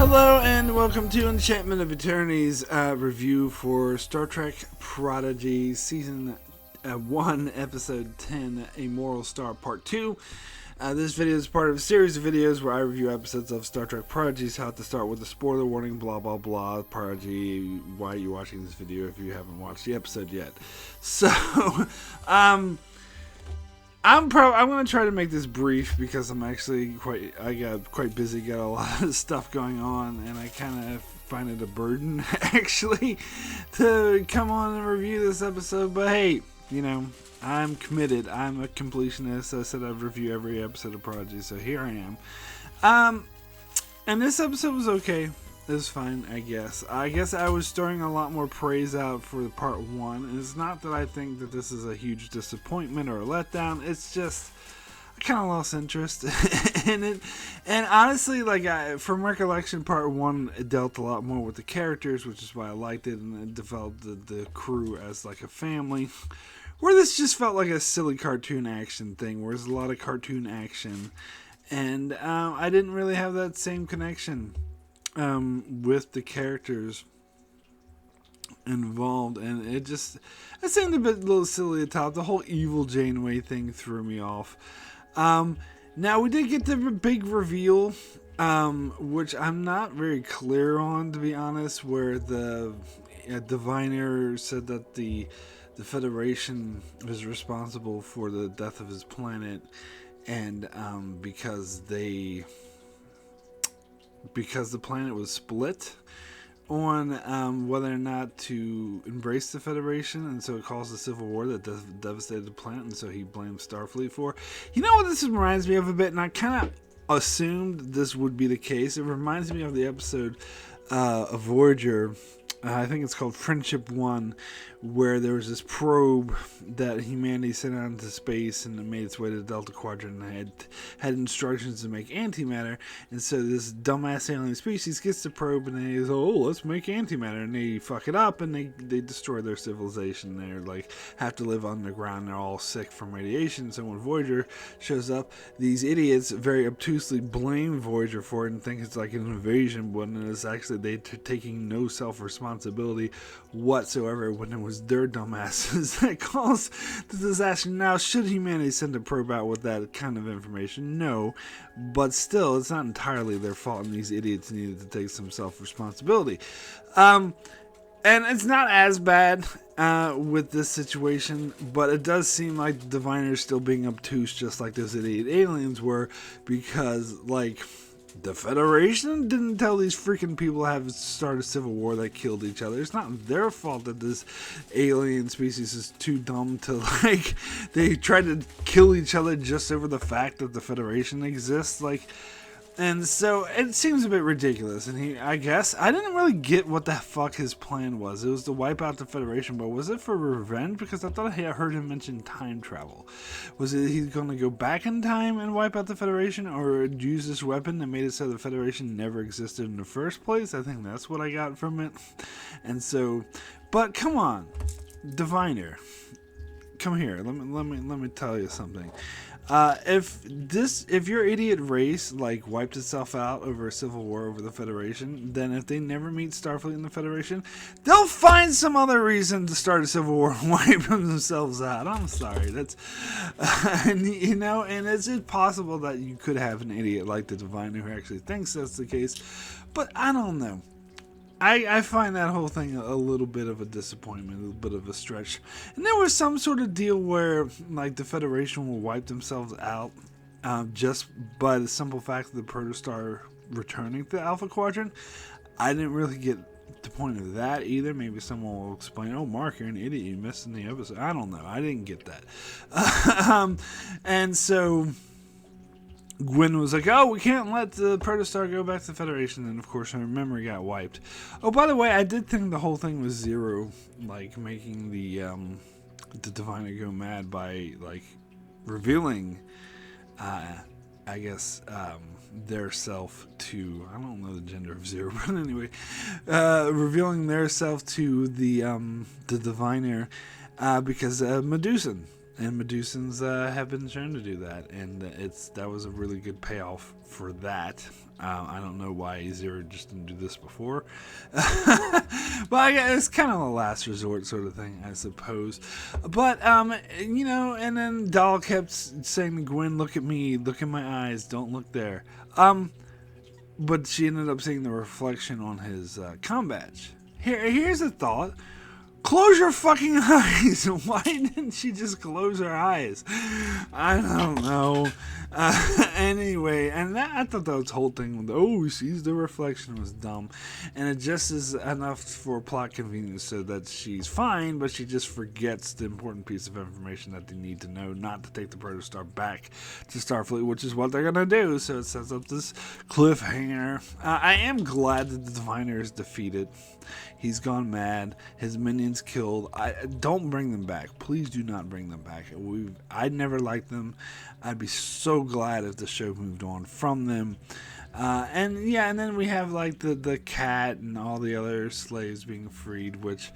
Hello and welcome to Enchantment of Eternity's review for Star Trek Prodigy Season 1, Episode 10, A Moral Star Part 2. This video is part of a series of videos where I review episodes of Star Trek Prodigy. So I have to start with a spoiler warning, blah blah blah. Prodigy, why are you watching this video if you haven't watched the episode yet? So, I'm going to try to make this brief because I got quite busy, got a lot of stuff going on, and I kind of find it a burden, actually, to come on and review this episode. But hey, you know, I'm committed. I'm a completionist. I said I'd review every episode of Prodigy, so here I am. And this episode was okay. It was fine, I guess. I guess I was throwing a lot more praise out for the part 1. And it's not that I think that this is a huge disappointment or a letdown. It's just I kind of lost interest in it. And honestly, from recollection, part 1 it dealt a lot more with the characters, which is why I liked it, and it developed the crew as like a family. Where this just felt like a silly cartoon action thing, where there's a lot of cartoon action, and I didn't really have that same connection with the characters involved, and it seemed a little silly at the top. The whole evil Janeway thing threw me off. Now we did get the big reveal, which I'm not very clear on, to be honest, where the diviner said that the Federation was responsible for the death of his planet, and because the planet was split on whether or not to embrace the Federation, and so it caused a civil war that devastated the planet, and so he blamed Starfleet for. You know what this reminds me of a bit, and I kind of assumed this would be the case. It reminds me of the episode of Voyager. I think it's called Friendship 1, where there was this probe that humanity sent out into space, and it made its way to the Delta Quadrant, and had instructions to make antimatter. And so this dumbass alien species gets the probe, and they go, "Oh, let's make antimatter," and they fuck it up, and they destroy their civilization. They're like have to live underground. They're all sick from radiation. So when Voyager shows up, these idiots very obtusely blame Voyager for it and think it's like an invasion, when it's actually they taking no self-responsibility whatsoever, when it was their dumbasses that caused the disaster. Now, should humanity send a probe out with that kind of information? No, but still, it's not entirely their fault, and these idiots needed to take some self-responsibility. And it's not as bad with this situation, but it does seem like the Diviner is still being obtuse, just like those idiot aliens were, because, the Federation didn't tell these freaking people to have started a civil war that killed each other. It's not their fault that this alien species is too dumb to, they tried to kill each other just over the fact that the Federation exists. And so it seems a bit ridiculous. And I guess I didn't really get what the fuck his plan was. It was to wipe out the Federation, but was it for revenge? Because I thought I heard him mention time travel. Was it he's going to go back in time and wipe out the Federation, or use this weapon that made it so the Federation never existed in the first place? I think that's what I got from it. And so, but come on, Diviner, come here. Let me tell you something. If your idiot race wiped itself out over a civil war over the Federation, then if they never meet Starfleet and the Federation, they'll find some other reason to start a civil war and wipe themselves out. I'm sorry, that's and it's just possible that you could have an idiot like the Diviner who actually thinks that's the case, but I don't know. I find that whole thing a little bit of a disappointment, a little bit of a stretch. And there was some sort of deal where, the Federation will wipe themselves out just by the simple fact of the protostar returning to the Alpha Quadrant. I didn't really get the point of that either. Maybe someone will explain, "Oh, Mark, you're an idiot. You missed in the episode." I don't know. I didn't get that. And so Gwen was like, "Oh, we can't let the protostar go back to the Federation." And of course her memory got wiped. Oh, by the way, I did think the whole thing was Zero, making the Diviner go mad by revealing I guess their self to, I don't know the gender of Zero, but anyway, revealing their self to the Diviner because Medusan And Medusans have been shown to do that, and that was a really good payoff for that. I don't know why Zero just didn't do this before, but I guess it's kind of a last resort sort of thing, I suppose. But you know, and then Doll kept saying to Gwen, "Look at me, look in my eyes, don't look there." But she ended up seeing the reflection on his comm badge. Here's a thought. Close your fucking eyes. Why didn't she just close her eyes? I don't know. Anyway, and I thought that whole thing with, oh, he sees the reflection was dumb. And it just is enough for plot convenience so that she's fine, but she just forgets the important piece of information that they need to know, not to take the Protostar back to Starfleet, which is what they're going to do. So it sets up this cliffhanger. I am glad that the Diviner is defeated. He's gone mad. His minions killed. Don't bring them back. Please do not bring them back. I never liked them. I'd be so glad if the show moved on from them. And then we have like the cat and all the other slaves being freed, which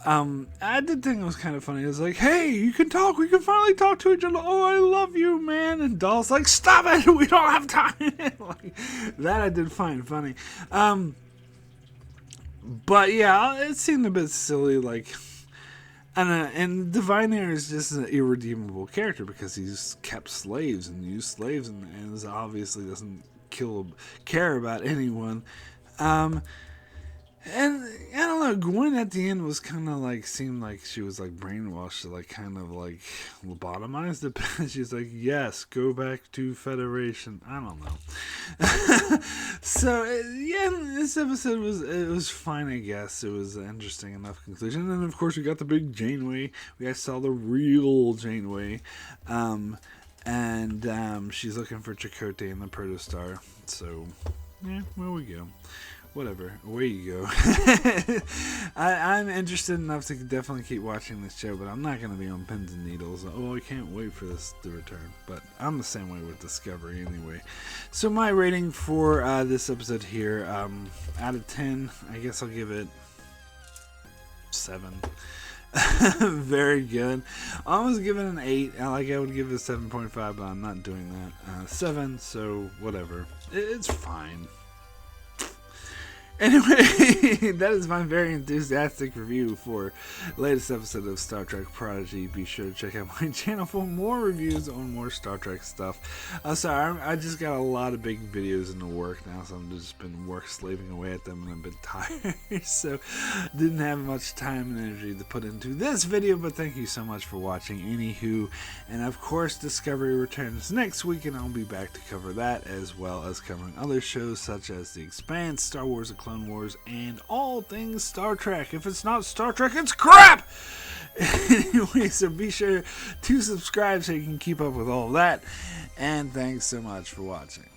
I did think it was kind of funny. It was like, hey, you can talk. We can finally talk to each other. Oh, I love you, man. And Doll's like, stop it. We don't have time. Like, that I did find funny. But yeah, it seemed a bit silly, like, and Diviner is just an irredeemable character because he's kept slaves and used slaves and obviously doesn't care about anyone. And I don't know, Gwen at the end was kind of like, seemed like she was like brainwashed to like kind of like lobotomize the pen. She's like, yes, go back to Federation. I don't know. So yeah, this episode was fine, I guess. It was an interesting enough conclusion. And then of course we got the big Janeway. We guys saw the real Janeway. And she's looking for Chakotay in the Protostar. So yeah, where we go. Whatever, away you go. I'm interested enough to definitely keep watching this show, but I'm not going to be on pins and needles. Oh, I can't wait for this to return. But I'm the same way with Discovery anyway. So my rating for this episode here, out of 10, I guess I'll give it 7. Very good. I almost give it an 8. I would give it a 7.5, but I'm not doing that. 7, so whatever. It's fine. Anyway, that is my very enthusiastic review for the latest episode of Star Trek Prodigy. Be sure to check out my channel for more reviews on more Star Trek stuff. Sorry, I just got a lot of big videos in the work now, so I've just been slaving away at them and I'm a bit tired. So, didn't have much time and energy to put into this video, but thank you so much for watching. Anywho, and of course, Discovery returns next week, and I'll be back to cover that, as well as covering other shows such as The Expanse, Star Wars: The Clone Wars, and all things Star Trek. If it's not Star Trek, it's crap! Anyway, so be sure to subscribe so you can keep up with all of that. And thanks so much for watching.